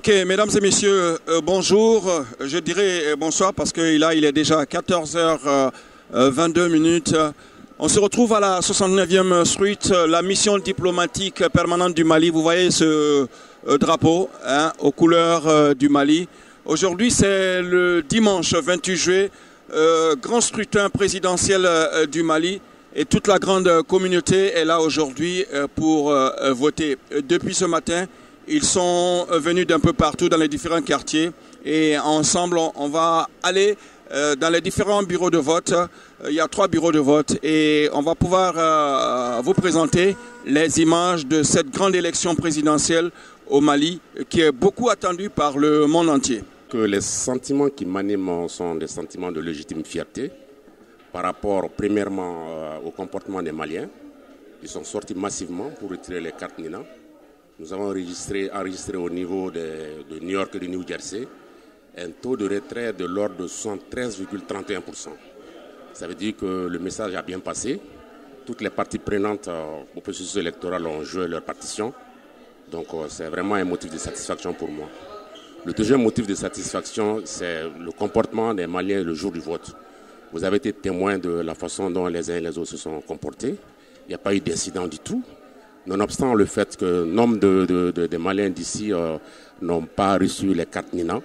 mesdames et messieurs, bonjour. Je dirais bonsoir parce que là, il est déjà 14h22. On se retrouve à la 69e Street, la mission diplomatique permanente du Mali. Vous voyez ce drapeau aux couleurs du Mali. Aujourd'hui, c'est le dimanche 28 juillet, grand scrutin présidentiel du Mali. Et toute la grande communauté est là aujourd'hui pour voter. Depuis ce matin, ils sont venus d'un peu partout dans les différents quartiers et ensemble, on va aller dans les différents bureaux de vote. Il y a 3 bureaux de vote et on va pouvoir vous présenter les images de cette grande élection présidentielle au Mali qui est beaucoup attendue par le monde entier. Que les sentiments qui m'animent sont des sentiments de légitime fierté par rapport premièrement au comportement des Maliens. Ils sont sortis massivement pour retirer les cartes Nina. Nous avons enregistré au niveau de New York et de New Jersey un taux de retrait de l'ordre de 73,31%. Ça veut dire que le message a bien passé. Toutes les parties prenantes au processus électoral ont joué leur partition. Donc c'est vraiment un motif de satisfaction pour moi. Le deuxième motif de satisfaction, c'est le comportement des Maliens le jour du vote. Vous avez été témoin de la façon dont les uns et les autres se sont comportés. Il n'y a pas eu d'incident du tout. Nonobstant le fait que nombre de Maliens d'ici n'ont pas reçu les cartes Nina,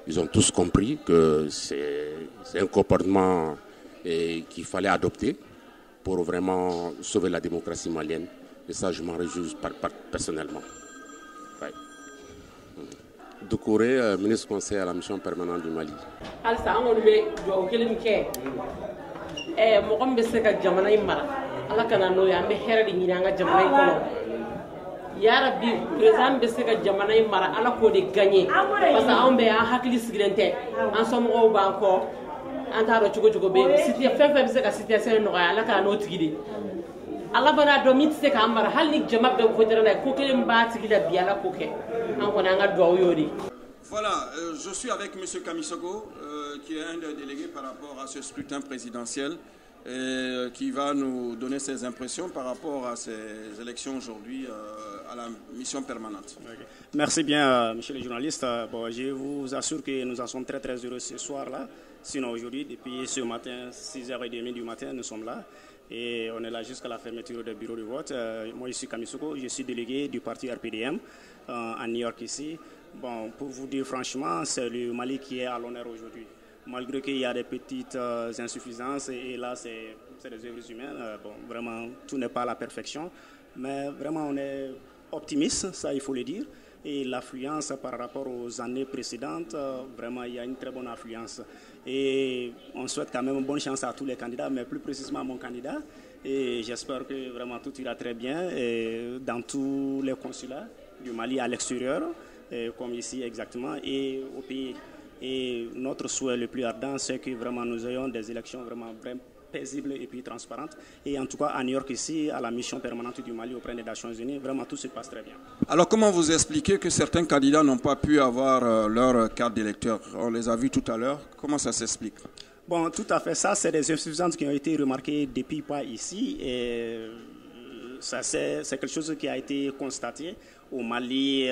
ils ont tous compris que c'est un comportement qu'il fallait adopter pour vraiment sauver la démocratie malienne. Et ça, je m'en réjouis personnellement. Ouais. Doucouré, ministre conseiller à la mission permanente du Mali. Ala kana no ya be hera di nyanga jamana kono ya rabbi président be se ka jamana mara ala ko de gagner parce que on be a hakli sigrente en somo o banko antaro chugo be cité fefe be se ka situation no ala kana no tigidi ala bana do mit se ka mara hal ni jama be ko dara ko kele mba tigida bi ala ko ke an ko na nga do yodi. Voilà, je suis avec M. Kamisogo, qui est un des délégués par rapport à ce scrutin présidentiel. Qui va nous donner ses impressions par rapport à ces élections aujourd'hui à la mission permanente. Okay. Merci bien, monsieur le journaliste. Bon, je vous assure que nous en sommes très très heureux ce soir-là. Sinon aujourd'hui, depuis ce matin, 6h30 du matin, nous sommes là. Et on est là jusqu'à la fermeture du bureau de vote. Moi, je suis Kamisoko, je suis délégué du parti RPDM à New York ici. Bon, pour vous dire franchement, c'est le Mali qui est à l'honneur aujourd'hui. Malgré qu'il y a des petites insuffisances, et là, c'est des œuvres humaines. Bon, vraiment, tout n'est pas à la perfection. Mais vraiment, on est optimiste, ça, il faut le dire. Et l'affluence par rapport aux années précédentes, vraiment, il y a une très bonne affluence. Et on souhaite quand même une bonne chance à tous les candidats, mais plus précisément à mon candidat. Et j'espère que vraiment tout ira très bien et dans tous les consulats du Mali à l'extérieur, comme ici exactement, et au pays. Et notre souhait le plus ardent, c'est que vraiment nous ayons des élections vraiment paisibles et puis transparentes. Et en tout cas, à New York, ici, à la mission permanente du Mali auprès des Nations Unies, vraiment tout se passe très bien. Alors, comment vous expliquez que certains candidats n'ont pas pu avoir leur carte d'électeur? On les a vus tout à l'heure. Comment ça s'explique? Bon, tout à fait. Ça, c'est des insuffisances qui ont été remarquées depuis pas ici. Et ça, c'est quelque chose qui a été constaté au Mali,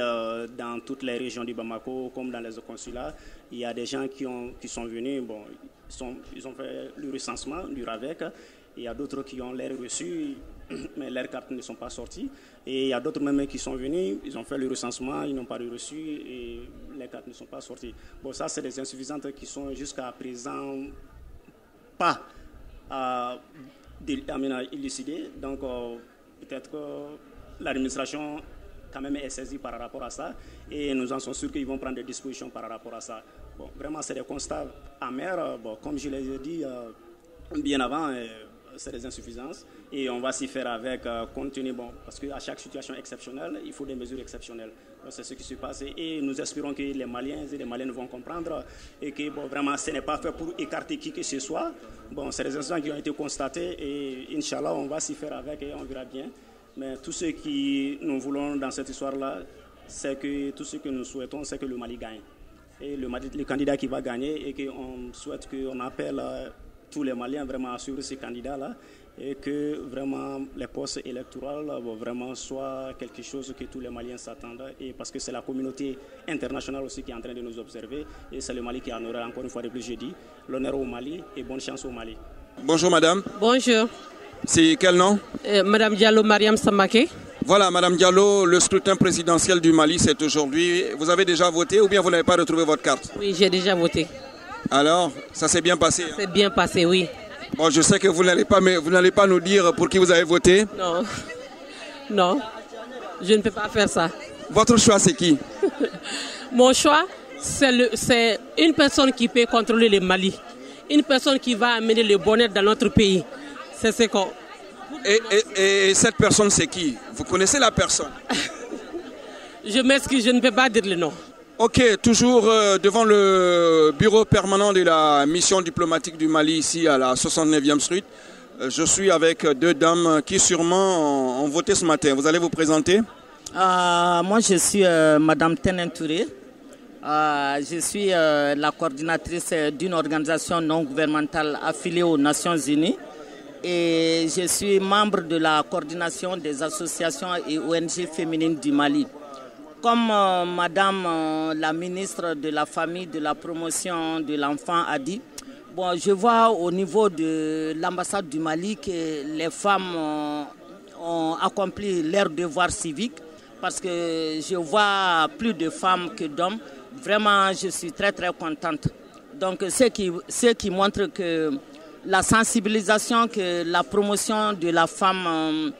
dans toutes les régions du Bamako, comme dans les consulats. Il y a des gens qui sont venus, bon, ils ont fait le recensement du RAVEC. Il y a d'autres qui ont l'air reçus, mais leurs cartes ne sont pas sorties. Et il y a d'autres même qui sont venus, ils ont fait le recensement, ils n'ont pas reçu et les cartes ne sont pas sorties. Bon, ça, c'est des insuffisances qui sont jusqu'à présent pas élucidées. Donc, peut-être que l'administration quand même est saisie par rapport à ça et nous en sommes sûrs qu'ils vont prendre des dispositions par rapport à ça. Bon, vraiment, c'est des constats amers. Bon, comme je l'ai dit bien avant, c'est des insuffisances et on va s'y faire avec compte tenu, bon, parce qu'à chaque situation exceptionnelle, il faut des mesures exceptionnelles. C'est ce qui se passe et nous espérons que les Maliens et les Maliennes vont comprendre et que bon, vraiment, ce n'est pas fait pour écarter qui que ce soit. Bon, c'est des incidents qui ont été constatés et Inch'Allah, on va s'y faire avec et on verra bien. Mais tout ce que nous voulons dans cette histoire-là, c'est que tout ce que nous souhaitons, c'est que le Mali gagne. Et le candidat qui va gagner et qu'on souhaite qu'on appelle tous les Maliens vraiment à suivre ces candidats-là et que vraiment les postes électoraux vraiment soient quelque chose que tous les Maliens s'attendent, et parce que c'est la communauté internationale aussi qui est en train de nous observer, et c'est le Mali qui en aura encore une fois de plus, je dis, l'honneur au Mali et bonne chance au Mali. Bonjour madame. Bonjour. C'est quel nom? Madame Diallo Mariam Samake. Voilà madame Diallo, le scrutin présidentiel du Mali c'est aujourd'hui. Vous avez déjà voté ou bien vous n'avez pas retrouvé votre carte? Oui, j'ai déjà voté. Alors, ça s'est bien passé? C'est bien passé, oui. Bon, je sais que vous n'allez pas nous dire pour qui vous avez voté. Non, non, je ne peux pas faire ça. Votre choix, c'est qui? Mon choix, c'est une personne qui peut contrôler le Mali. Une personne qui va amener le bonheur dans notre pays. C'est ce qu'on... Et cette personne, c'est qui? Vous connaissez la personne? Je m'excuse, je ne peux pas dire le nom. Ok, toujours devant le bureau permanent de la mission diplomatique du Mali, ici à la 69e Street. Je suis avec deux dames qui sûrement ont voté ce matin. Vous allez vous présenter? Moi, je suis Madame Tenen Touré. Je suis la coordinatrice d'une organisation non gouvernementale affiliée aux Nations Unies. Et je suis membre de la coordination des associations et ONG féminines du Mali. Comme Madame la ministre de la Famille, de la Promotion de l'Enfant a dit, bon, je vois au niveau de l'ambassade du Mali que les femmes ont accompli leur devoir civique, parce que je vois plus de femmes que d'hommes. Vraiment, je suis très très contente. Donc, ce qui montre que la sensibilisation que la promotion de la femme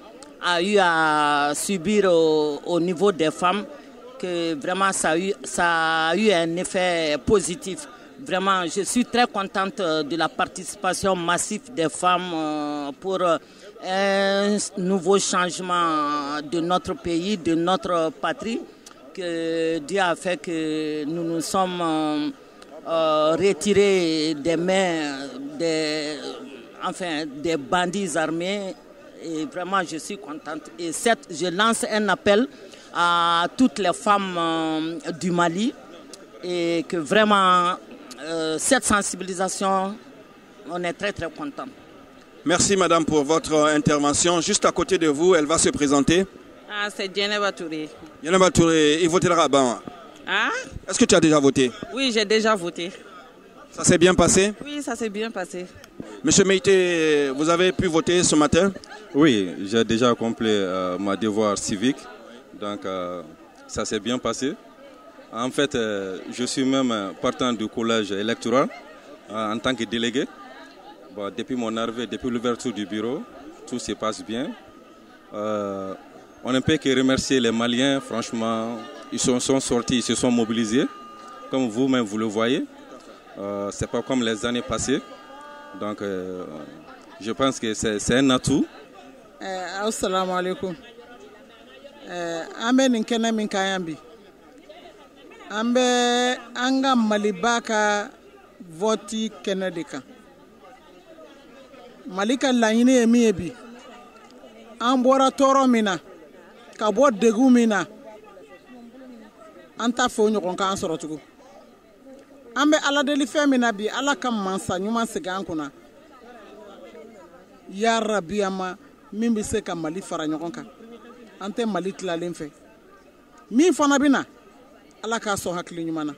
a eu à subir au niveau des femmes, que vraiment ça a eu un effet positif. Vraiment, je suis très contente de la participation massive des femmes pour un nouveau changement de notre pays, de notre patrie, que Dieu a fait que nous nous sommes retirés des mains des bandits armés. Et vraiment, je suis contente. Et je lance un appel à toutes les femmes du Mali, et que vraiment cette sensibilisation, on est très très content. Merci madame pour votre intervention. Juste à côté de vous, elle va se présenter. C'est Djeneba Touré. Djeneba Touré, il votera à Ban. Est-ce que tu as déjà voté? Oui, j'ai déjà voté. Ça s'est bien passé? Oui, ça s'est bien passé. Monsieur Meïté, vous avez pu voter ce matin? Oui, j'ai déjà accompli ma devoir civique. Donc, ça s'est bien passé. En fait, je suis même partant du collège électoral en tant que délégué. Bon, depuis mon arrivée, depuis l'ouverture du bureau, tout se passe bien. On ne peut que remercier les Maliens. Franchement, ils sont sortis, ils se sont mobilisés. Comme vous-même, vous le voyez. Ce n'est pas comme les années passées. Donc, je pense que c'est un atout. Assalamu alaikum. Ambe ninkene min kayan bi. Ambe anga malibaka voti kenedika. Malika laɲini ye min ye bi. An bɔra tɔɔrɔ min na, ka bɔ degun min na, an t'a fɛ o ɲɔgɔn k'an sɔrɔ tugun. An bɛ ala deli fɛn min na bi, ala ka mansa ɲuman segin an kunna. Ya Rabbi ama min bɛ se ka Mali fara ɲɔgɔn kan. An tɛ Mali tilalen fɛ. Min fana bɛ na, ala k'a sɔn hakili ɲuman na.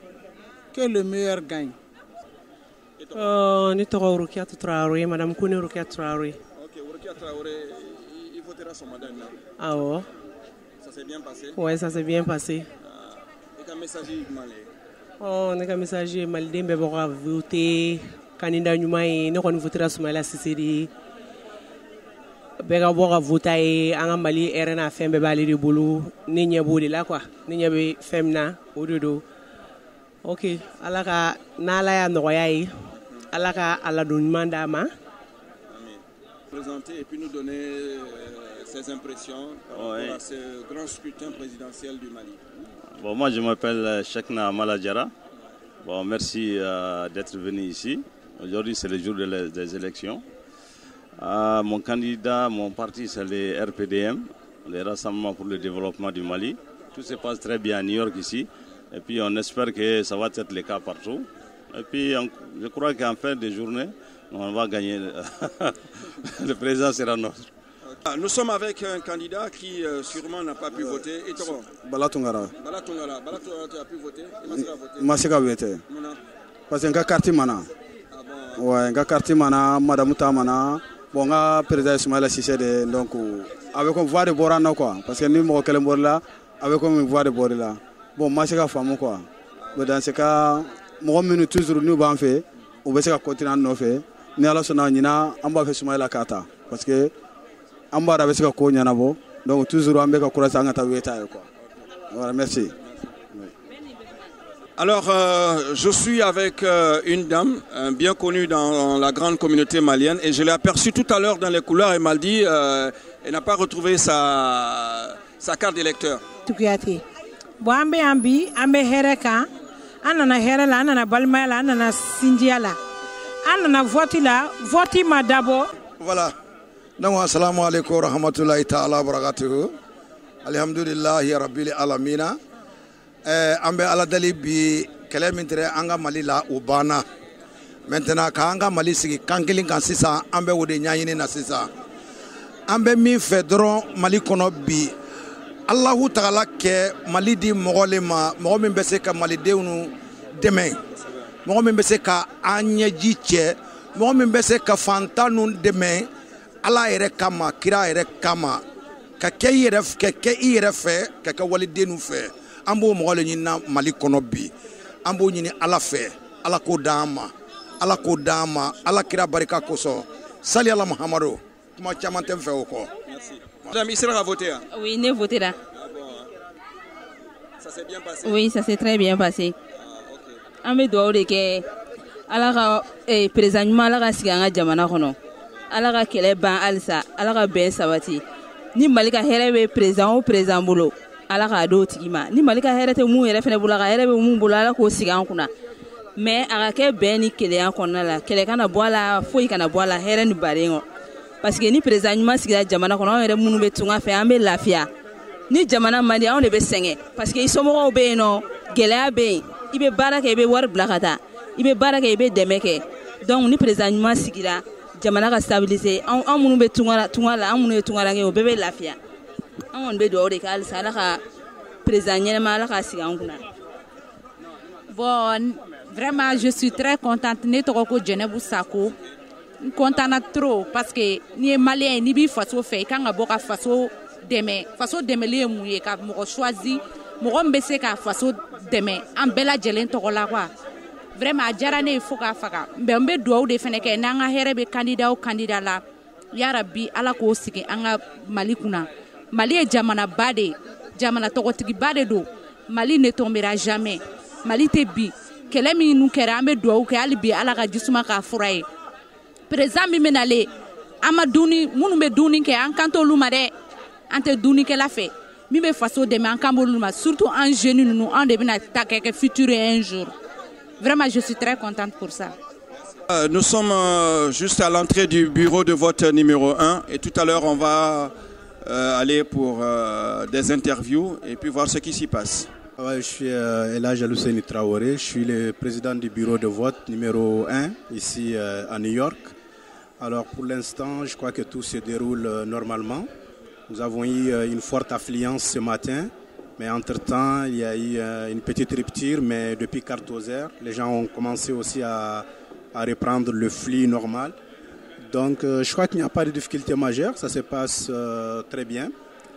Que le meilleur gagne. Ne tɔgɔ Rukiatou Traoré, Madame Koune Rukiatou Traoré. Ok, Rukiatou Traoré, il votera son mandat là. Ah ouais. Ça s'est bien passé? Oui, ça s'est bien passé. Et quel message il m'a dit? Oh, ne ka message maliden bɛɛ bɛ ka voter candidat ɲuman ye, ne kɔni votera Soumaïla Cissé de. Bɛɛ ka bɔ ka voter ye, an ka Mali hɛrɛ n'a fɛn bɛɛ b'ale de bolo. Ne ɲɛ b'o de la quoi. Ne ɲɛ bɛ fɛn min na, o de don. Ok, ala ka n'ala y'a nɔgɔya ye, ala ka ala don ɲuman d'a ma. Présenter et puis nous donner ses impressions par rapport à ce grand scrutin présidentiel du Mali. Bon, moi je m'appelle Chekna Maladjara. Bon, merci d'être venu ici. Aujourd'hui c'est le jour des élections. Mon candidat, mon parti c'est le RPDM, le Rassemblement pour le développement du Mali. Tout se passe très bien à New York ici. Et puis on espère que ça va être le cas partout. Et puis je crois qu'en fin de journée, on va gagner le président sera notre. Nous sommes avec un candidat qui sûrement n'a pas pu voter. Et toi? Balatungara. Balatungara, tu as pu voter? Masika voter. Parce que nga carte mana. Ouais, nga carte mana, madame Tamana. Bon, nga président Ismaïla Cissé de donc avec une voix de Borana quoi. Parce que nous mo kelem borla avec une voix de Borla. Bon, masika famu quoi. Mais dans ce cas, mo minute toujours nous ban fait, on va se continuer no fait. Ni ala sona nyina amba fait Ismaïla Kata parce que amba da se ko nyana bo. Donc toujours ambe ka courage ngata weta quoi. Voilà, merci. Alors, je suis avec une dame bien connue dans la grande communauté malienne et je l'ai aperçue tout à l'heure dans les couloirs et m'a dit elle n'a pas retrouvé sa carte d'électeur. Bon, ambi hereka, anana herela, anana balmaela, anana sindiala, anana voti madabo. Voilà. Donc, assalamu alaikum wa rahmatullahi ta'ala wa barakatuhu. Alhamdulillahi rabbil alamina. Ambe ala dali bi kele mintre anga mali la ubana maintenant ka anga mali sigi kankilin kan sisa ambe wode nyaayini na sisa ambe mi fedron mali kono bi Allahu ta'ala ke mali di mogolema mogomin bese ka mali deunu deme mogomin bese ka anyeji che mogomin bese ka fantanu deme ala ere kama kira ere kama ka ke ire fe ka wali denu fe ambo mogole nyina mali kono bi ambo nyini ala fe ala ko dama ala kira barika koso sali ala muhammadu kuma chama tem fe oko. Merci. Madame Isra a voté. Oui, ne voté là. Ah bon. Ça s'est bien passé. Oui, ça s'est très bien passé. Ah, OK. Ambe do de ke ala ka présentement ala ka siganga jamana kono ala ka kele ban alsa ala ka ben sabati ni malika herebe président bolo ala ka do tigima ni malika herete mu yere fene bula ka herebe mu bula ala ko sigan kuna mais aga ke beni kele an konna la kele kana boala foi kana boala here ni barengo parce que ni président sigira jamana kono yere munu be tunga fe ambe lafia ni jamana mandi on de be senge parce que isomo be no gele be ibe baraka ibe war blakata ibe baraka ibe demeke donc ni président sigira jamana ka stabiliser an munu be tunga la an munu be tunga la nge be lafia. On be do de kal sala ka président mala ka siganguna. Bon, vraiment je suis très contente ne to ko Jenebu Sako. Contente trop parce que ni malien ni bi faso fe kan ga boka faso deme le muye ka mo choisi mo gombe se ka faso deme an bela jelen to la quoi. Vraiment jarane fo ka faka. Mbe do de fene ke nanga herebe candidat la. Ya Rabbi ala ko sigi anga malikuna. Mali est jamana bade, jamana tokotigi bade do. Mali ne tombera jamais. Mali te bi. Kele mi nu kera ambe do ke ali bi ala ka jisuma ka furaye. Président mi menale ama duni munu be duni ke an kanto luma de ante duni ke la fe. Mi be faso de an kambo luma surtout en jeune nous on de bina ta ke futur un jour. Vraiment je suis très contente pour ça. Nous sommes juste à l'entrée du bureau de vote numéro 1 et tout à l'heure on va aller pour des interviews et puis voir ce qui s'y passe. Ouais, je suis Elhadji Alousseini Traoré, je suis le président du bureau de vote numéro 1 ici à New York. Alors pour l'instant, je crois que tout se déroule normalement. Nous avons eu une forte affluence ce matin, mais entre-temps, il y a eu une petite rupture, mais depuis 14 heures, les gens ont commencé aussi à reprendre le flux normal. Donc je crois qu'il n'y a pas de difficulté majeure, ça se passe très bien.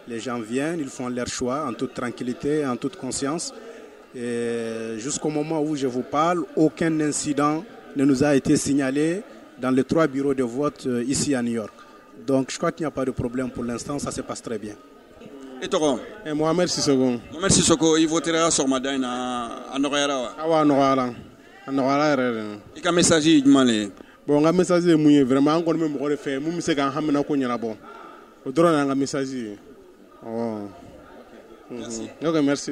Les gens viennent, ils font leur choix en toute tranquillité, en toute conscience. Et jusqu'au moment où je vous parle, aucun incident ne nous a été signalé dans les 3 bureaux de vote ici à New York. Donc je crois qu'il n'y a pas de problème pour l'instant, ça se passe très bien. Et toi? Mohamed Sissoko. Mohamed Sissoko, il votera sur Madain à Noraira. Ah ouais, Noraira. À Noraira. Et quel message il demande? Bon, un message est vraiment encore même pour le faire. Moi, c'est quand même qu'on y a bon. Au droit d'un message. Oh. Merci. Ok, merci.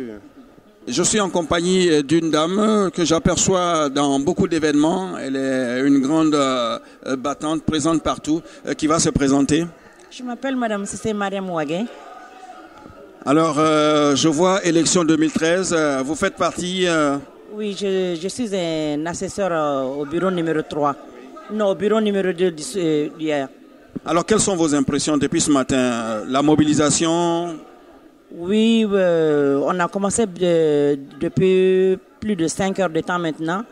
Je suis en compagnie d'une dame que j'aperçois dans beaucoup d'événements. Elle est une grande battante, présente partout, qui va se présenter. Je m'appelle Madame Cissé Mariam Ouagé. Alors, je vois élection 2013. Vous faites partie... Oui, je suis un assesseur au bureau numéro 3. Non, au bureau numéro 2 d'hier. Alors, quelles sont vos impressions depuis ce matin? La mobilisation? Oui, on a commencé depuis plus de 5 heures de temps maintenant.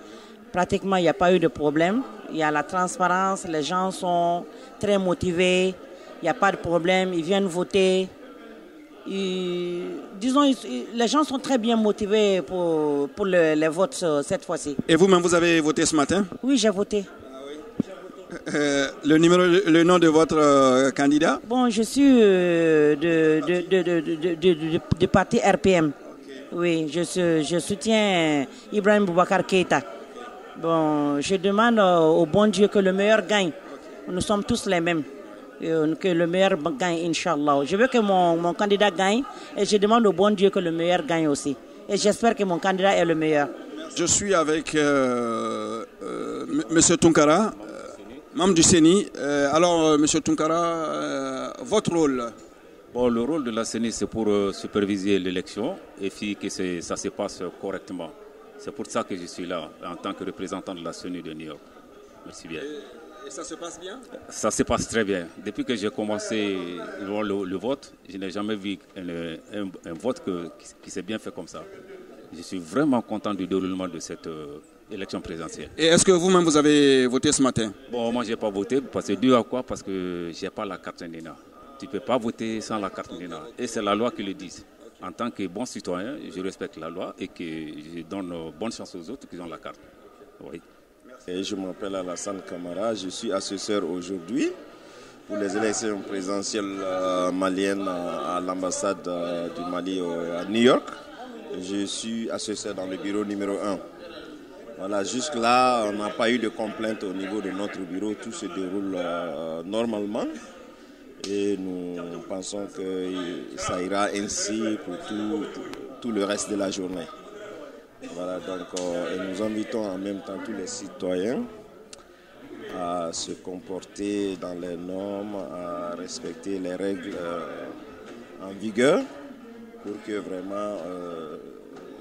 Pratiquement, il n'y a pas eu de problème. Il y a la transparence, les gens sont très motivés, il n'y a pas de problème, ils viennent voter. Disons, les gens sont très bien motivés pour les votes cette fois-ci. Et vous-même, vous avez voté ce matin? Oui, j'ai voté. Le nom de votre candidat? Bon, je suis du parti RPM. Oui, je soutiens Ibrahim Boubacar Keïta. Bon, je demande au bon Dieu que le meilleur gagne. Nous sommes tous les mêmes. Que le meilleur gagne, Inch'Allah. Je veux que mon candidat gagne et je demande au bon Dieu que le meilleur gagne aussi. Et j'espère que mon candidat est le meilleur. Je suis avec M. Tunkara, membre du CENI. Alors, M. Tunkara, votre rôle? Bon, le rôle de la CENI, c'est pour superviser l'élection et faire que ça se passe correctement. C'est pour ça que je suis là, en tant que représentant de la CENI de New York. Merci bien. Et ça se passe bien? Ça se passe très bien. Depuis que j'ai commencé le vote, je n'ai jamais vu un vote qui s'est bien fait comme ça. Je suis vraiment content du déroulement de cette élection présidentielle. Et est-ce que vous-même, vous avez voté ce matin? Bon, moi, je n'ai pas voté. Parce que dû à quoi? Parce que je n'ai pas la carte NINA. Tu ne peux pas voter sans la carte NINA. Et c'est la loi qui le dit. En tant que bon citoyen, je respecte la loi et que je donne bonne chance aux autres qui ont la carte. Oui. Et je m'appelle Alassane Kamara, je suis assesseur aujourd'hui pour les élections présidentielles maliennes à l'ambassade du Mali à New York. Je suis assesseur dans le bureau numéro 1. Voilà, jusque-là, on n'a pas eu de complainte au niveau de notre bureau, tout se déroule normalement. Et nous pensons que ça ira ainsi pour tout le reste de la journée. Voilà, donc et nous invitons en même temps tous les citoyens à se comporter dans les normes, à respecter les règles en vigueur pour que vraiment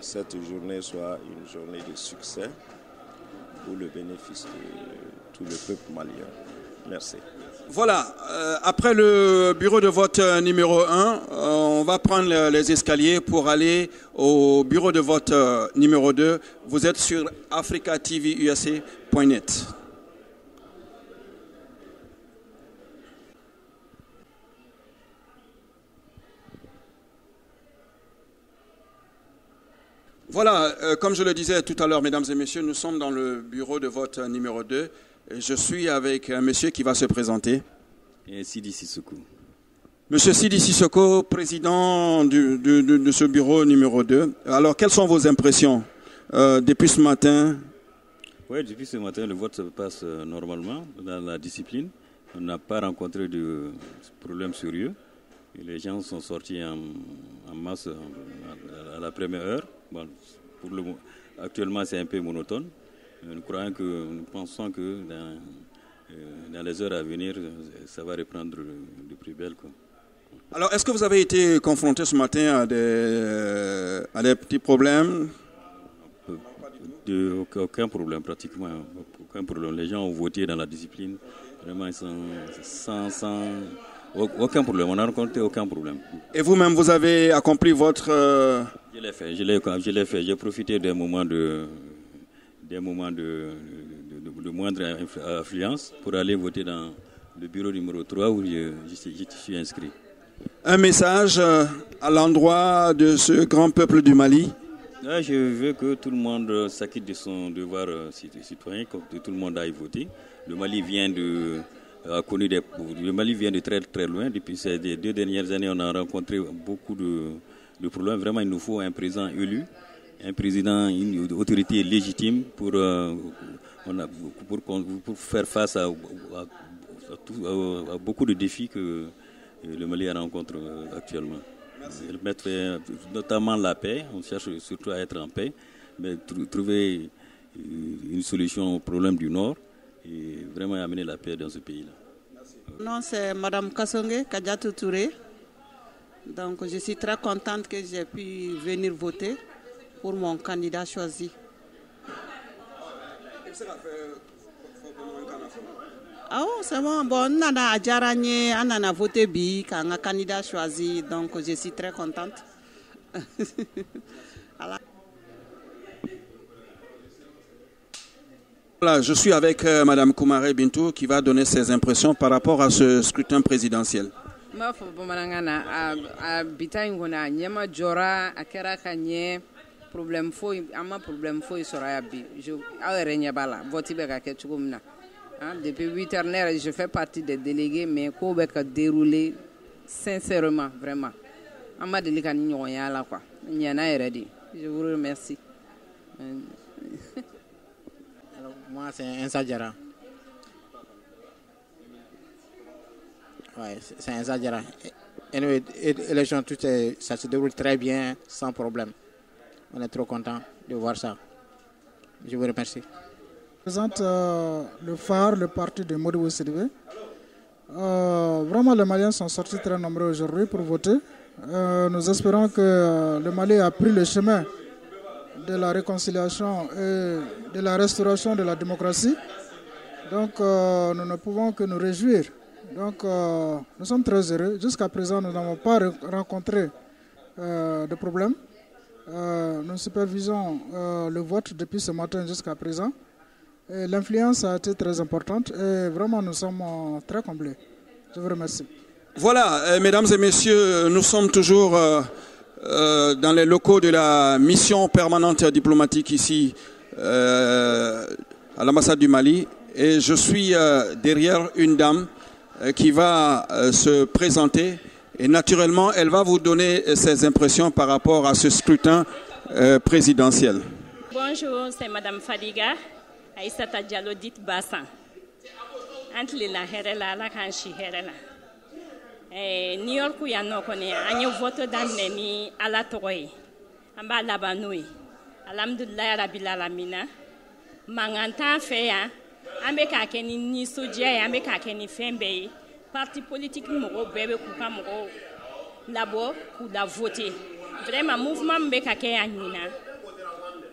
cette journée soit une journée de succès pour le bénéfice de tout le peuple malien. Merci. Voilà, après le bureau de vote numéro 1, on va prendre les escaliers pour aller au bureau de vote numéro 2. Vous êtes sur africaTVUSA.net. Voilà, comme je le disais tout à l'heure, mesdames et messieurs, nous sommes dans le bureau de vote numéro 2. Je suis avec un monsieur qui va se présenter. Sidi Sissoko. Monsieur Sidi Sissoko, président de ce bureau numéro 2. Alors, quelles sont vos impressions depuis ce matin? Oui, depuis ce matin, le vote se passe normalement dans la discipline. On n'a pas rencontré de problème sérieux. Et les gens sont sortis en masse à la première heure. Bon, actuellement, c'est un peu monotone. Nous pensons que dans les heures à venir, ça va reprendre de plus belle. Quoi. Alors, est-ce que vous avez été confronté ce matin à des petits problèmes? Aucun problème, pratiquement. Aucun problème. Les gens ont voté dans la discipline. Vraiment, ils sont sans aucun problème. On n'a rencontré aucun problème. Et vous-même, vous avez accompli votre... Je l'ai fait. J'ai profité des moments de moindre affluence pour aller voter dans le bureau numéro 3 où je suis inscrit. Un message à l'endroit de ce grand peuple du Mali? Je veux que tout le monde s'acquitte de son devoir citoyen, que tout le monde aille voter. Le Mali vient de très très loin. Depuis ces 2 dernières années, on a rencontré beaucoup de problèmes. Vraiment, il nous faut un président élu. Un président, une autorité légitime pour faire face à beaucoup de défis que le Mali rencontre actuellement. Notamment la paix, on cherche surtout à être en paix, mais trouver une solution au problème du Nord et vraiment amener la paix dans ce pays-là. Non, c'est Mme Kassongue Kadiatou Touré. Donc je suis très contente que j'ai pu venir voter pour mon candidat choisi. Ah oh, c'est bon. Bon, on a voté bi, quand un candidat choisi, donc je suis très contente. Voilà, je suis avec Madame Koumare Bintou qui va donner ses impressions par rapport à ce scrutin présidentiel. Ma fo bamanangana a bitain gona nyama jora akera kanye problème foi ama problème foi sora bi je awere nyabala voti be ka ketugumna. Depuis 8h, je fais partie des délégués, mais ko be ka dérouler sincèrement, vraiment. Ama delika ni nyoya la quoi. Nyana est ready. Je vous remercie. Alors, moi, c'est un Sadjara. Ouais, c'est un Sadjara. Anyway, l'élection, ça se déroule très bien, sans problème. On est trop content de voir ça. Je vous remercie. Je présente le phare, le parti de Modibo Sidibé. Vraiment, les Maliens sont sortis très nombreux aujourd'hui pour voter. Nous espérons que le Mali a pris le chemin de la réconciliation et de la restauration de la démocratie. Donc, nous ne pouvons que nous réjouir. Donc, nous sommes très heureux. Jusqu'à présent, nous n'avons pas rencontré de problème. Nous supervisons le vote depuis ce matin jusqu'à présent. L'influence a été très importante et vraiment nous sommes très complets. Je vous remercie. Voilà, mesdames et messieurs, nous sommes toujours dans les locaux de la mission permanente diplomatique ici à l'ambassade du Mali et je suis derrière une dame qui va se présenter et naturellement elle va vous donner ses impressions par rapport à ce scrutin présidentiel. Bonjour, c'est Madame Fadiga. Aïssata Diallo dit Bassan. Entre la herela la kanchi herela. New York ya no kone anyo vote damne ni ala toy. Amba labanui. Alhamdulillah rabbil alamin. Manganta fe ya. Ambe ka keni ni sodia ambe ka keni fembe. Parti politique mo bebe ku ka mo labo ku la voter. Vraiment mouvement mbe ka ke anina.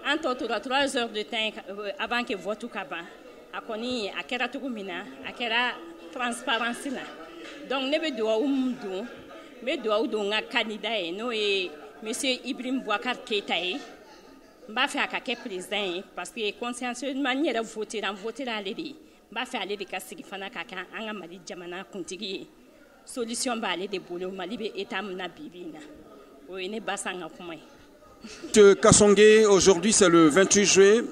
Entre 3 heures de temps avant que vote ou kaba a koni akera tukumina akera transparence là donc ne be do umdu me do udo nga candidat e no e monsieur Ibrahim Boubacar Keita e mba fa ka ke président parce que consciencieusement nyera voter la ledi mba fa aller de kasigi fana ka kan anga mali jamana kuntigi solution ba aller de bolo mali be etam na bibina o ne basanga kumai. Monsieur Kassongué, aujourd'hui c'est le 28 juillet,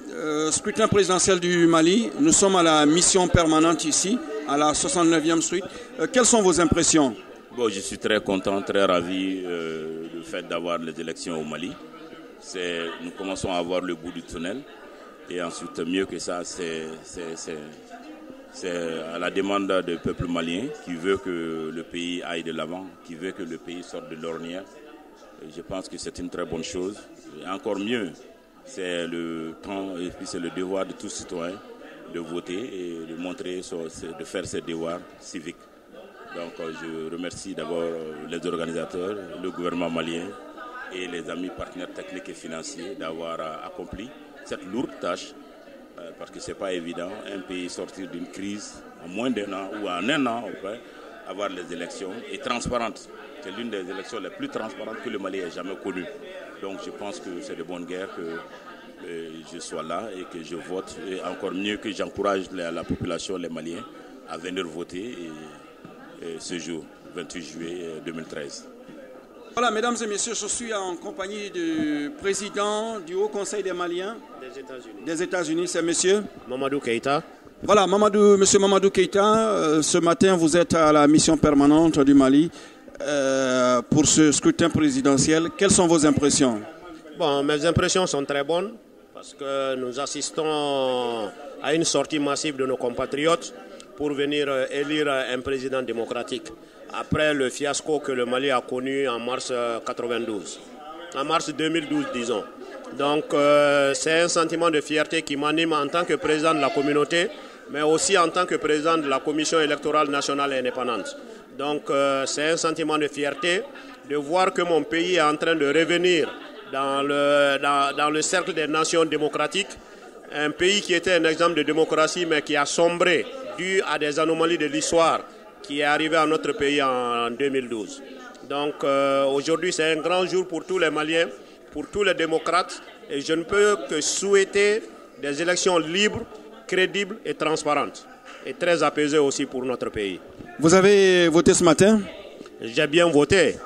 scrutin présidentiel du Mali. Nous sommes à la mission permanente ici, à la 69e suite. Quelles sont vos impressions? Bon, je suis très content, très ravi du fait d'avoir les élections au Mali. Nous commençons à voir le bout du tunnel. Et ensuite, mieux que ça, c'est à la demande du peuple malien qui veut que le pays aille de l'avant, qui veut que le pays sorte de l'ornière. Je pense que c'est une très bonne chose. Et encore mieux, c'est le temps et puis c'est le devoir de tout citoyen de voter et de montrer, de faire ses devoirs civiques. Donc je remercie d'abord les organisateurs, le gouvernement malien et les amis partenaires techniques et financiers d'avoir accompli cette lourde tâche parce que ce n'est pas évident, un pays sortir d'une crise en moins d'un an ou en un an, avoir les élections et transparentes. C'est l'une des élections les plus transparentes que le Mali ait jamais connues. Donc je pense que c'est de bonne guerre que je sois là et que je vote. Et encore mieux que j'encourage la population, les Maliens, à venir voter ce jour, 28 juillet 2013. Voilà, mesdames et messieurs, je suis en compagnie du président du Haut Conseil des Maliens des États-Unis. C'est monsieur Mamadou Keïta. Voilà, monsieur Mamadou Keïta, ce matin vous êtes à la mission permanente du Mali. Pour ce scrutin présidentiel, quelles sont vos impressions? Bon, mes impressions sont très bonnes parce que nous assistons à une sortie massive de nos compatriotes pour venir élire un président démocratique après le fiasco que le Mali a connu en mars 92, en mars 2012 disons. Donc c'est un sentiment de fierté qui m'anime en tant que président de la communauté, mais aussi en tant que président de la Commission électorale nationale et indépendante. Donc c'est un sentiment de fierté de voir que mon pays est en train de revenir dans le cercle des nations démocratiques, un pays qui était un exemple de démocratie mais qui a sombré dû à des anomalies de l'histoire qui est arrivé à notre pays en 2012. Donc aujourd'hui, c'est un grand jour pour tous les Maliens, pour tous les démocrates, et je ne peux que souhaiter des élections libres, crédibles et transparentes, et très apaisées aussi pour notre pays. Vous avez voté ce matin? J'ai bien voté,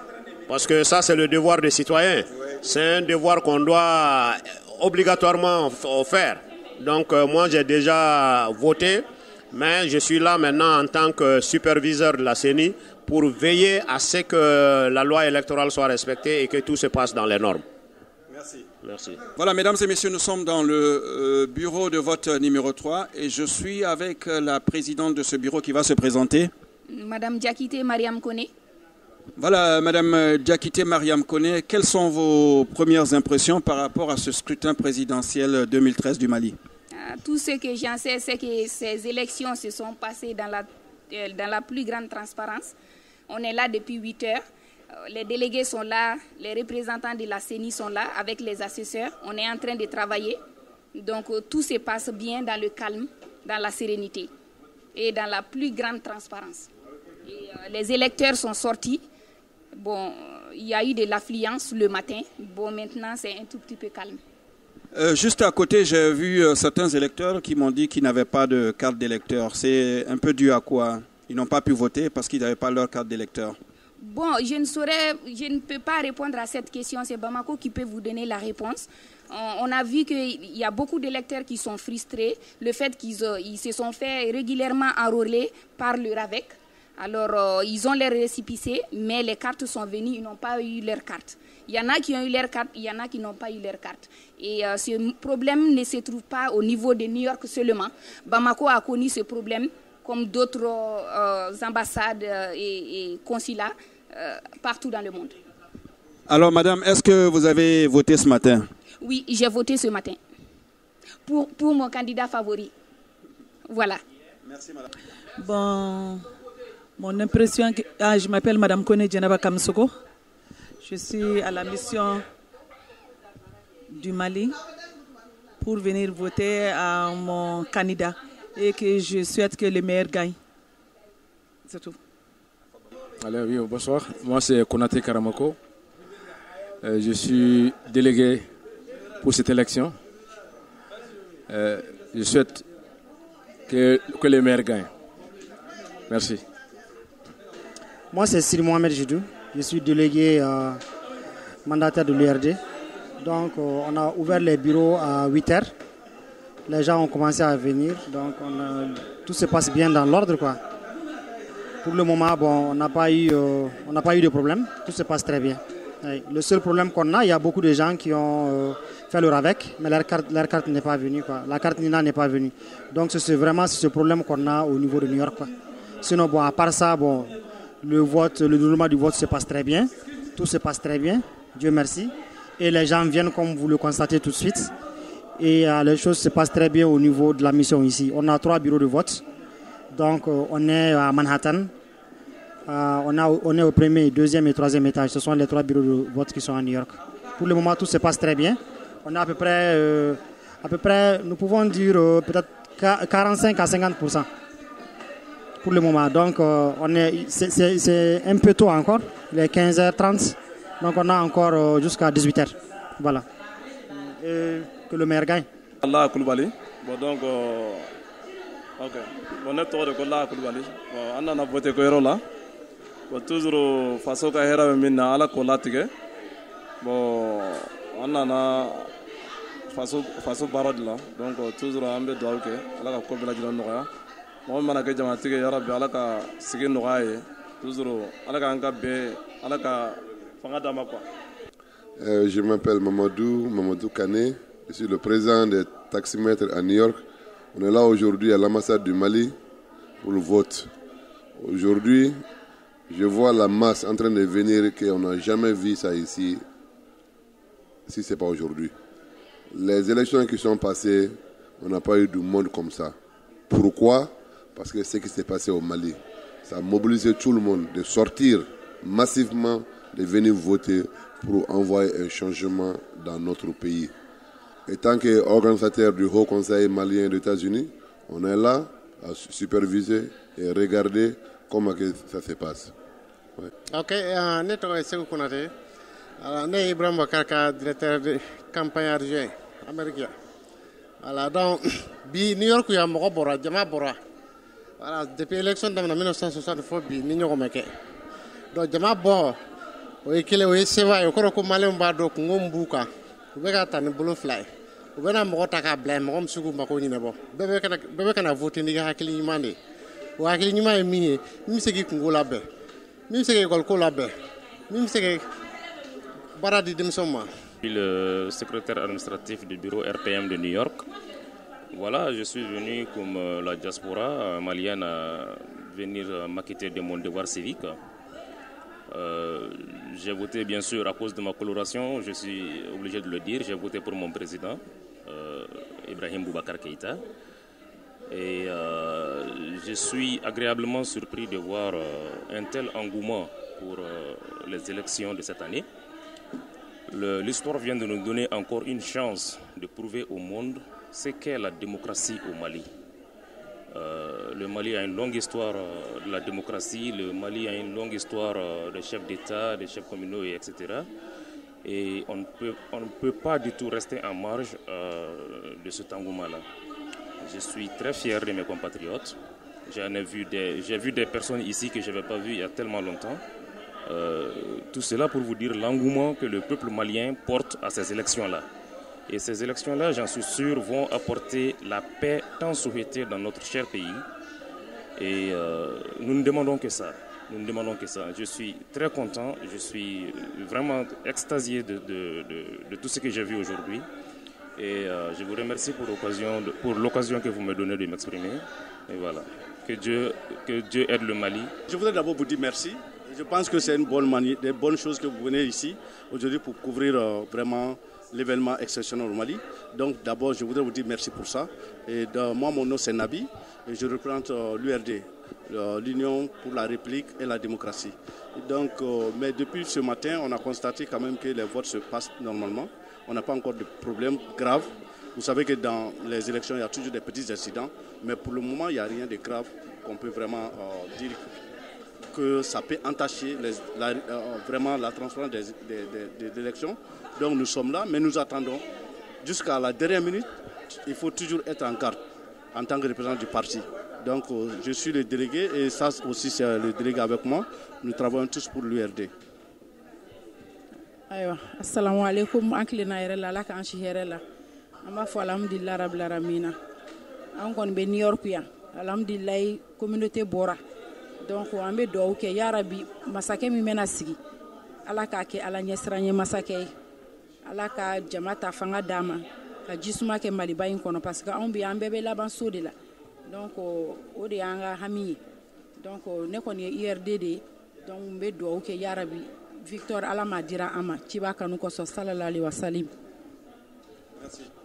parce que ça c'est le devoir des citoyens. C'est un devoir qu'on doit obligatoirement faire. Donc moi j'ai déjà voté, mais je suis là maintenant en tant que superviseur de la CENI pour veiller à ce que la loi électorale soit respectée et que tout se passe dans les normes. Merci. Merci. Voilà, mesdames et messieurs, nous sommes dans le bureau de vote numéro 3 et je suis avec la présidente de ce bureau qui va se présenter. Madame Diakité Mariam Kone. Voilà, Madame Diakité Mariam Kone, quelles sont vos premières impressions par rapport à ce scrutin présidentiel 2013 du Mali? Tout ce que j'en sais, c'est que ces élections se sont passées dans la plus grande transparence. On est là depuis 8 heures. Les délégués sont là, les représentants de la CENI sont là avec les assesseurs. On est en train de travailler. Donc tout se passe bien dans le calme, dans la sérénité et dans la plus grande transparence. Et, les électeurs sont sortis. Bon, il y a eu de l'affluence le matin. Bon, maintenant c'est un tout petit peu calme. Juste à côté, j'ai vu certains électeurs qui m'ont dit qu'ils n'avaient pas de carte d'électeur. C'est un peu dû à quoi? Ils n'ont pas pu voter parce qu'ils n'avaient pas leur carte d'électeur. Bon, je ne peux pas répondre à cette question. C'est Bamako qui peut vous donner la réponse. On a vu qu'il y a beaucoup d'électeurs qui sont frustrés. Le fait qu'ils se sont fait régulièrement enrôler par le RAVEC. Alors, ils ont les récépissés, mais les cartes sont venues, ils n'ont pas eu leur carte. Il y en a qui ont eu leur carte, il y en a qui n'ont pas eu leur carte. Et ce problème ne se trouve pas au niveau de New York seulement. Bamako a connu ce problème, comme d'autres ambassades et consulats partout dans le monde. Alors, madame, est-ce que vous avez voté ce matin? Oui, j'ai voté ce matin pour mon candidat favori. Voilà. Merci, madame. Bon, mon impression, je m'appelle Madame Kone Djenaba Kamsoko. Je suis à la mission du Mali pour venir voter à mon candidat et que je souhaite que le meilleur gagne. C'est tout. Alors, oui, bonsoir. Moi, c'est Konaté Karamoko. Je suis délégué pour cette élection. Je souhaite que le meilleur gagne. Merci. Moi, c'est Sir Mohamed Jidou. Je suis délégué mandataire de l'URD. Donc, on a ouvert les bureaux à 8 heures. Les gens ont commencé à venir. Donc, tout se passe bien dans l'ordre, quoi. Pour le moment, bon, on n'a pas eu de problème. Tout se passe très bien. Oui. Le seul problème qu'on a, il y a beaucoup de gens qui ont fait le RAVEC, mais leur carte n'est pas venue, quoi. La carte Nina n'est pas venue. Donc, c'est vraiment ce problème qu'on a au niveau de New York, quoi. Sinon, bon, à part ça, bon, le déroulement du vote se passe très bien. Tout se passe très bien, Dieu merci. Et les gens viennent comme vous le constatez tout de suite. Et les choses se passent très bien au niveau de la mission ici. On a 3 bureaux de vote. Donc on est à Manhattan. On est au premier, deuxième et troisième étage. Ce sont les 3 bureaux de vote qui sont à New York. Pour le moment, tout se passe très bien. On a à peu près nous pouvons dire peut-être 45 à 50%. Pour le moment. Donc, c'est un peu tôt encore, il est 15h30. Donc, on a encore jusqu'à 18h. Voilà. Et que le meilleur gagne. Allah Koulibaly. Bon, donc, ok. Bon, on est de Allah Koulibaly. Bon, on a voté que là. Bon, toujours, façon que Hera Mina, Allah Kolatige. Bon, on a façon barod là. Donc, toujours, on a doit que Allah Koulibaly de Noya. Je m'appelle Mamadou Kane, je suis le président des taximètres à New York. On est là aujourd'hui à l'ambassade du Mali pour le vote. Aujourd'hui, je vois la masse en train de venir qu'on n'a jamais vu ça ici, si ce n'est pas aujourd'hui. Les élections qui sont passées, on n'a pas eu du monde comme ça. Pourquoi ? Parce que ce qui s'est passé au Mali, ça a mobilisé tout le monde de sortir massivement, de venir voter pour envoyer un changement dans notre pays. Et tant qu'organisateur du Haut Conseil malien des États-Unis, on est là à superviser et regarder comment que ça se passe. Ouais. Ok, ne tɔgɔ ye Segu Konate. Ne ye Ibrahim Boubacar ka directeur de campagne adjoint Amérique. Voilà, donc bi New York ya mɔgɔ bɔra, jama bɔra. Voilà, depuis l'élection de 1960 fo bi ni ɲɔgɔn ma kɛ. Donc jama bɔ o ye kelen o ye seba ye o kɔrɔ ko maliyɛnw b'a dɔn kungo min b'u kan u bɛ ka ta ni bolo fila ye. U bɛna mɔgɔ ta k'a bila ye mɔgɔ min se k'u mako ɲɛnabɔ. Bɛɛ bɛ ka na voter n'i ka hakili ɲuman de ye. O hakili ɲuman ye min ye min bɛ se k'i kungo labɛn. Je suis le secrétaire administratif du bureau RPM de New York. Voilà, je suis venu comme la diaspora malienne à venir m'acquitter de mon devoir civique. J'ai voté bien sûr à cause de ma coloration, je suis obligé de le dire, j'ai voté pour mon président, Ibrahim Boubacar Keïta. Et je suis agréablement surpris de voir un tel engouement pour les élections de cette année. L'histoire vient de nous donner encore une chance de prouver au monde ce qu'est la démocratie au Mali. Le Mali a une longue histoire de la démocratie, le Mali a une longue histoire de chefs d'État, de chefs communaux, etc. Et on ne peut pas du tout rester en marge de cet engouement-là. Je suis très fier de mes compatriotes. J'ai vu des personnes ici que je n'avais pas vues il y a tellement longtemps. Tout cela pour vous dire l'engouement que le peuple malien porte à ces élections-là. Et ces élections-là, j'en suis sûr, vont apporter la paix tant souhaitée dans notre cher pays. Et nous ne demandons que ça. Nous ne demandons que ça. Je suis très content, je suis vraiment extasié de tout ce que j'ai vu aujourd'hui. Et je vous remercie pour l'occasion que vous me donnez de m'exprimer. Et voilà. Que Dieu aide le Mali. Je voudrais d'abord vous dire merci. Je pense que c'est une bonne chose que vous venez ici aujourd'hui pour couvrir vraiment l'événement exceptionnel au Mali. Donc d'abord, je voudrais vous dire merci pour ça. Et moi, mon nom c'est Nabi et je représente l'URD, l'Union pour la République et la démocratie. Et donc, mais depuis ce matin, on a constaté quand même que les votes se passent normalement. On n'a pas encore de problèmes graves. Vous savez que dans les élections, il y a toujours des petits incidents. Mais pour le moment, il n'y a rien de grave qu'on peut vraiment dire que ça peut entacher vraiment la transparence des élections. Donc nous sommes là, mais nous attendons jusqu'à la dernière minute. Il faut toujours être en garde en tant que représentant du parti. Donc je suis le délégué et ça aussi c'est le délégué avec moi. Nous travaillons tous pour l'URD. Aywa, assalamu alaikum, ankilina yɛrɛ la, ala k'an si hɛrɛ la. An b'a fɔ alhamdulilahi rabbil alamina. An kɔni bɛ New York yan, alhamdulilahi communauté bɔra. Donc an bɛ dugawu kɛ yarabi masakɛ min bɛna sigi, ala k'a kɛ ala ɲɛsiranɲɛ masakɛ ye. Ala ka jama ta fanga d'a ma, ka jisuma kɛ Maliba in kɔnɔ parce que anw bi an bɛɛ bɛ laban so de la. Donc o de y'an ka hami ye. Donc ne kɔni ye IRD de ye. Donc n bɛ dugawu kɛ yarabi Victor ala m'a dira an ma ciba kanu kɔsɔ sallallahu alaihi wa sallam.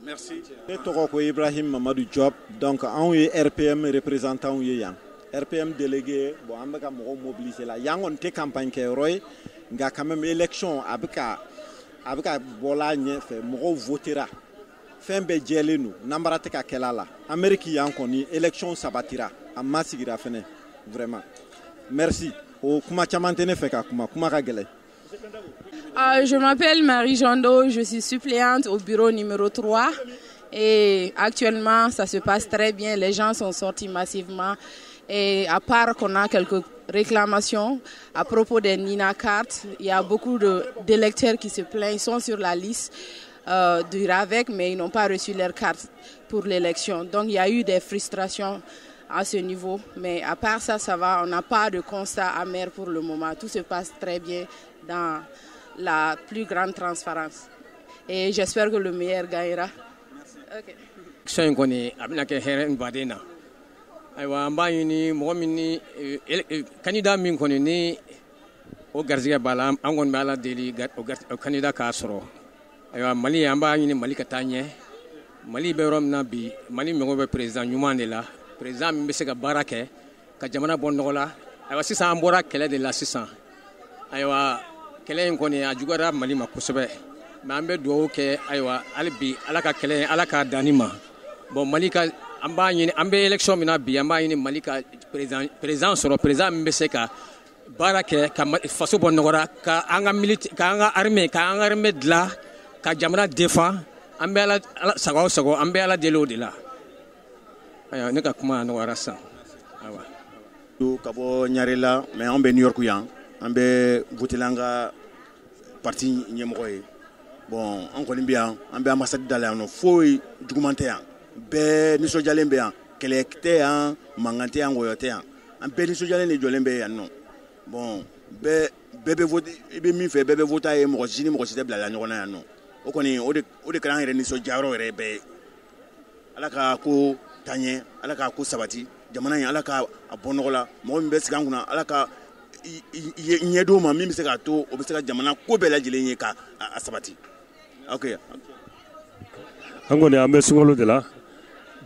Merci. Ne tɔgɔ ko Ibrahim Mamadou Diop, donc anw ye RPM représentant ye yan. RPM délégué, bon an bɛ ka mɔgɔw mobiliser la. Yan kɔni tɛ campagne kɛyɔrɔ ye, nka quand même élection a bɛ ka bɔla ɲɛfɛ, mɔgɔw votera. Fɛn bɛɛ jɛlen don, nanbara tɛ ka kɛla la. Amérique yan kɔni élection sabatira, a ma sigira fɛnɛ, vraiment. Merci. O kuma caman tɛ ne fɛ ka kuma ka gɛlɛn. Je m'appelle Marie Jondo, je suis suppléante au bureau numéro 3 et actuellement ça se passe très bien, les gens sont sortis massivement et à part qu'on a quelques réclamations à propos des Nina cartes, il y a beaucoup d'électeurs qui se plaignent, ils sont sur la liste du RAVEC mais ils n'ont pas reçu leur carte pour l'élection, donc il y a eu des frustrations à ce niveau, mais à part ça, ça va, on n'a pas de constat amer pour le moment, tout se passe très bien dans la plus grande transparence. Et j'espère que le meilleur gagnera. Okay. Candidat min koni ni o garzige bala an gon bala deli o candidat ka soro aywa Mali amba ni Mali ka tanye Mali be rom na bi Mali me go be president nyuma de la president mi be se ka barake ka jamana bon nogola aywa sisa ambora kele de la sisa aywa kele en koni a jugara Mali ma kosebe ma ambe do ke aywa albi alaka kele alaka danima bon Mali ka an bɛ élection min na bi an b'a ɲini Mali ka président sɔrɔ président min bɛ se ka baara kɛ ka faso bɔ nɔgɔra ka an ka armée dilan ka jamana défend an bɛ ala sago o sago an bɛ ala deli o de la ayiwa ne ka kuma nɔgɔyara sisan ka bɔ Ɲarela mais an bɛ New York yan an bɛ voter an ka parti ɲɛmɔgɔ ye bon an kɔni bɛ yan an bɛ ambassade da la yan nɔ foyi juguman tɛ yan bɛɛ nisɔndiyalen bɛ yan kɛlɛ tɛ yan mankan tɛ yan wɔyɔ tɛ yan an bɛɛ nisɔndiyalen de jɔlen bɛ yan nɔ bon bɛɛ bɛ voter i bɛ min fɛ bɛɛ bɛ voter ye mɔgɔ si ni mɔgɔ si tɛ bilala ɲɔgɔn na yan nɔ o kɔni o de kɛra an yɛrɛ nisɔndiyayɔrɔ yɛrɛ bɛɛ ye ala ka ko taa ɲɛ ala ka ko sabati jamana in ala ka a bɔ nɔgɔ la mɔgɔ min bɛ sigi an kunna ala ka ɲɛdon ma min bɛ se k'a to o bɛ se ka jamana ko bɛɛ lajɛlen ye ka a sabati ok an kɔni an bɛ sunkalo de la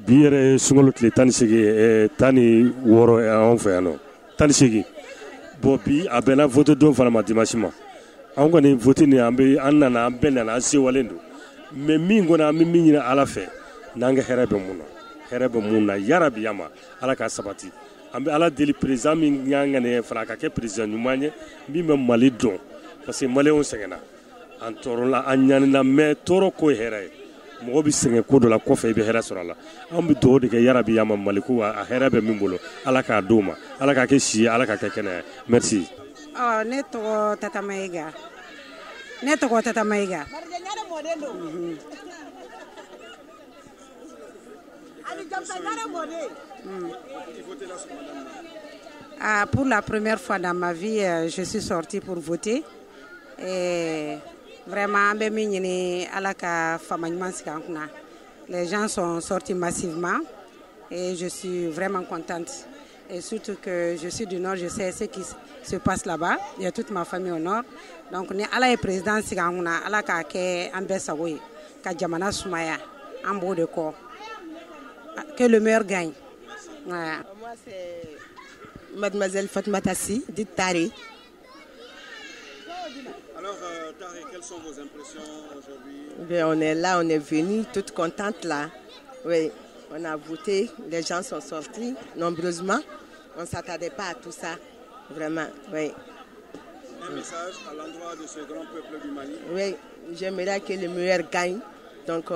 bi yɛrɛ ye sunkalo tile 18 16 anw fɛ yan nɔ 18 bon bi a bɛnna vote don fana ma dimanche ma an kɔni vote ni an bɛɛ nana an sewalen don mais min kɔni an bɛ min ɲini ala fɛ n'an ka hɛrɛ bɛ mun na yarabi yama ala ka sabati an bɛ ala deli président min y'an ŋaniya fana a ka kɛ président ɲuman ye min bɛ Mali dɔn parce que maliyɛnw sɛgɛnna an tɔɔrɔla an ɲanina mais tɔɔrɔ ko ye hɛrɛ ye mɔgɔ bɛ sɛgɛn ko dɔ la kɔfɛ i bɛ hɛrɛ sɔrɔ a la an bɛ dugawu de kɛ yarabi yama Mali ko a hɛrɛ bɛ min bolo ala k'a d'o ma ala k'a kɛ si ye ala k'a kɛ kɛnɛya merci. Ne tɔgɔ Tata Maïga. Pour la première fois dans ma vie, je suis sortie pour voter. Et vraiment, les gens sont sortis massivement et je suis vraiment contente. Et surtout que je suis du Nord, je sais ce qui se passe là-bas. Il y a toute ma famille au Nord. Donc, ni ala est président, ala ka ke ambesawe, ka jamana sumaya, ambo de corps. Que le meilleur gagne. Voilà. Moi, c'est Mademoiselle Fatma Tassi, dite Tari. Alors, Tari, quelles sont vos impressions aujourd'hui? Bien, on est là, on est venus, toutes contentes là. Oui, on a voté, les gens sont sortis nombreusement. On ne s'attendait pas à tout ça, vraiment, oui. Un message à l'endroit de ce grand peuple du Mali? Oui, j'aimerais que le meilleur gagne. Donc,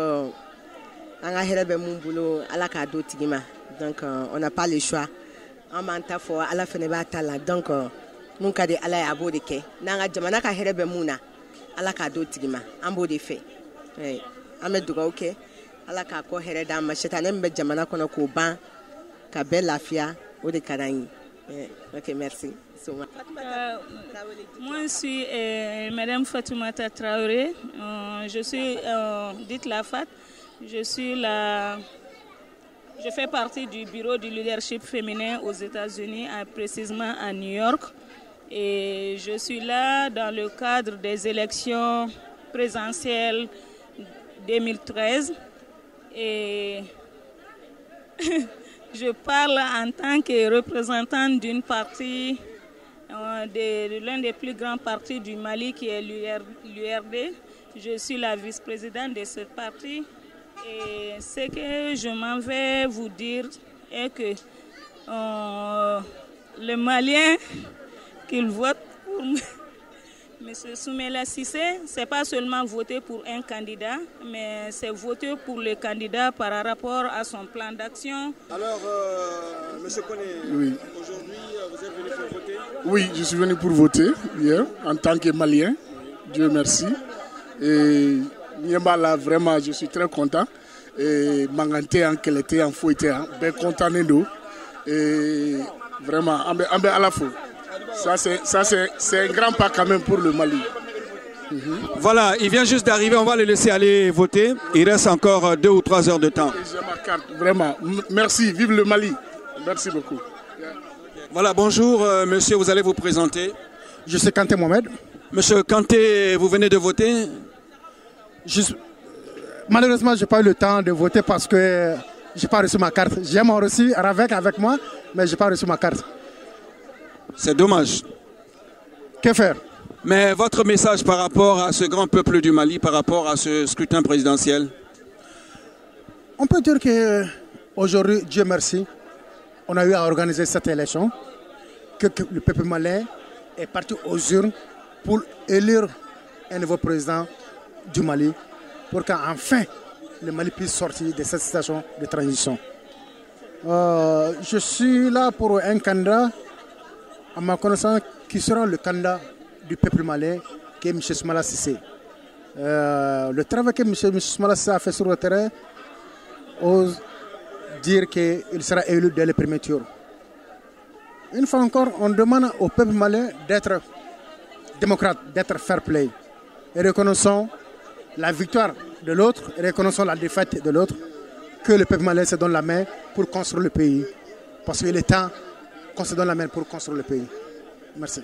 donc on n'a pas le choix. On m'a fo ala fene ba tala donc mun ka de ala ya bode ke nanga jamana ka herebe muna ala ka do tigima ambo de fe eh ameduga oke ala ka ko here da ma shetane mbe jamana kono ko ban ka be lafia o de karanyi ok merci. Moi je suis Madame Fatoumata Traoré, je suis dite la FAT. Je fais partie du bureau du leadership féminin aux États-Unis, précisément à New York. Et je suis là dans le cadre des élections présidentielles 2013. Et je parle en tant que représentante d'une partie, de l'un des plus grands partis du Mali qui est l'URD. Je suis la vice-présidente de ce parti. Et ce que je m'en vais vous dire est que les Maliens qu'ils votent pour M. Soumaïla Cissé, ce n'est pas seulement voter pour un candidat, mais c'est voter pour le candidat par rapport à son plan d'action. Alors, M. Koné, oui. Aujourd'hui, vous êtes venu pour voter? Oui, je suis venu pour voter hier en tant que Malien. Dieu merci. Et Niembala, vraiment, je suis très content. Et Mangante, en Kelete, en Fouete, bien content de nous. Et vraiment, Ambé à la fois. Ça, c'est un grand pas quand même pour le Mali. Voilà, il vient juste d'arriver, on va le laisser aller voter. Il reste encore 2 ou 3 heures de temps. J'ai ma carte, vraiment. Merci, vive le Mali. Merci beaucoup. Voilà, bonjour monsieur, vous allez vous présenter. Je suis Kanté Mohamed. Monsieur Kanté, vous venez de voter? Malheureusement, je n'ai pas eu le temps de voter parce que je n'ai pas reçu ma carte. J'ai mon reçu avec moi, mais je n'ai pas reçu ma carte. C'est dommage. Que faire? Mais votre message par rapport à ce grand peuple du Mali, par rapport à ce scrutin présidentiel? On peut dire que Aujourd'hui, Dieu merci, on a eu à organiser cette élection, que le peuple malien est parti aux urnes pour élire un nouveau président du Mali, pour qu'enfin le Mali puisse sortir de cette situation de transition. Je suis là pour un candidat, à ma connaissance, qui sera le candidat du peuple malien, qui est M. Soumaïla Cissé. Le travail que M. Soumaïla Cissé a fait sur le terrain ose dire qu'il sera élu dès le premier tour. Une fois encore, on demande au peuple malien d'être démocrate, d'être fair play. Et reconnaissons la victoire de l'autre, et reconnaissons la défaite de l'autre, que le peuple malien se donne la main pour construire le pays. Parce qu'il est temps qu'on se donne la main pour construire le pays. Merci.